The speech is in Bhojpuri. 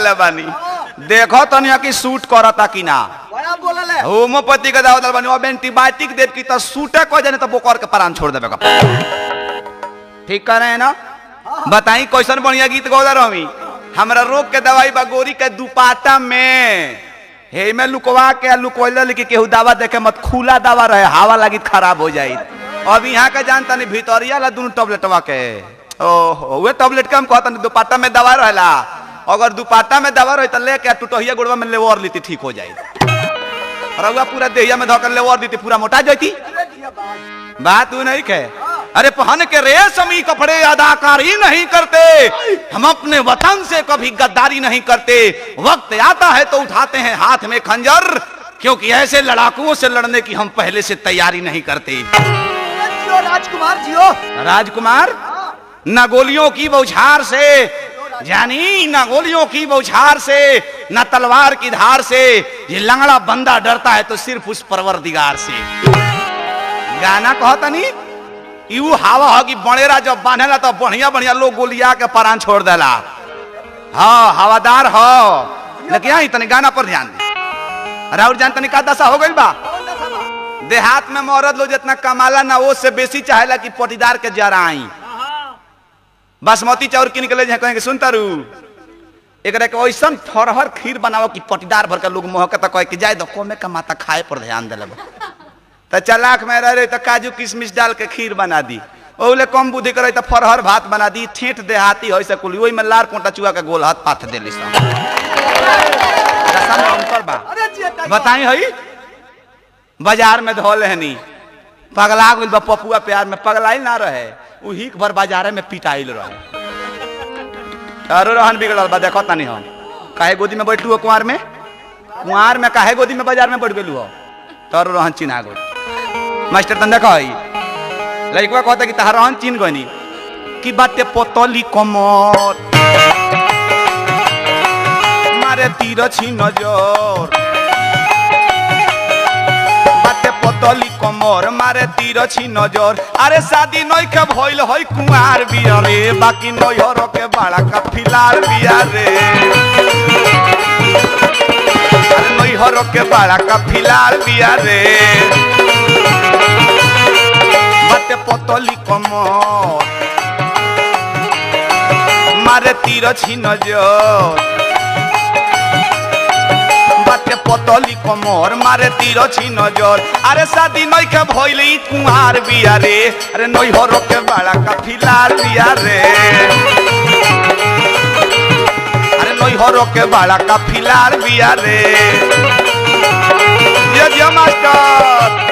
ले बानी देखो तनिया की सूट करता कि ना बड़ा बोलल है होम्योपैथी के दवा बानी अब एंटीबायोटिक देव की तो सूटे को जाने तो बोकर के प्राण छोड़ देबे ठीक कर रहे हैं ना बताई कैसन बढ़िया गीत गौदा रही हमरा रोग के दवाई बा गोरी के दुपाटा में हे में लुकवा के लुकोइल लिखी केहू दवा देखे मत खुला दवा रहे हवा लगी खराब हो जाई अब यहाँ के जानता नहीं भितरिया ला दोनों टैबलेटवा के ओहो वे टैबलेट के हम कहता नहीं दुपाटा में दवा रहेला अगर दुपाटा में दवा रहे तो लेके टुटहिया गुड़वा में लेवर लीती ठीक हो जाई रउआ पूरा देहिया में धोकर लेवर दी पूरा मोटा जाती बात तू नहीं कहे अरे पहन के रेशमी कपड़े अदाकारी नहीं करते हम अपने वतन से कभी गद्दारी नहीं करते वक्त आता है तो उठाते हैं हाथ में खंजर क्योंकि ऐसे लड़ाकुओं से लड़ने की हम पहले से तैयारी नहीं करते जियो राजकुमार जियो राजकुमार न गोलियों की बौछार से जानी न गोलियों की बौछार से न तलवार की धार से ये लंगड़ा बंदा डरता है तो सिर्फ उस परवरदिगार से गाना कहता नहीं यू हवा हो कि बनेरा जब बांधेला तो बढ़िया बढ़िया लोग गोलिया के प्राण छोड़ देला हाँ हवादार हो लेकिन यहाँ इतने गाना पर ध्यान दे राहुल जान तनी का दशा हो गई बा देहात में मौरत लोग जितना कमाला ना वो से बेसी चाहेला कि पटीदार के जराई बासमती चाउर किन के ले जाए कहेंगे सुनता रू एक ऐसा फरहर खीर बनाओ कि पटीदार भर के लोग मोहक तो कहे कि जाए दो को में कमाता खाए पर ध्यान दिले तो चलाक में रहे तो काजू किशमिश डाल के खीर बना दी ओले कम बुद्धि करे तो फरहर भात बना दी ठेठ देहाती हो से कुल वही में लार पोटा चुआ के गोल हाथ पाथ देली बताई हई बाजार में धो लेहनी पगला गइल बा पपुआ प्यार में पगलाइल ना रहे उही भर बाजारे में पिटाइल रहे अरे रहन बिगड़ल बा देखो तनी हम काहे गोदी में बैठलू हो कुंवार में काहे गोदी में बाजार में बैठ गेलू हो तोर रहन चिन्हा गो मास्टर तन देखो लड़का कहता कि तहार रहन चिन्ह गनी कि बाटे पोतली कमर मारे तीर छी नजर बाटे पोतली कमर मारे तीर छी नजर अरे शादी नई के भइल होई कुंवार बिया रे बाकी नैहर के बड़ा का फिलार बिया रे अरे नैहर के बड़ा का फिलार बिया रे बाटे पोतली कमर मारे तीर छी नजर बाटे पोतली कमर मारे तीर छी नजर अरे शादी नई के भइली कुंवार बिया रे अरे नैहर के बड़ा का फिलार बिया रे अरे नैहर के बड़ा का फिलार बिया रे ये मास्टर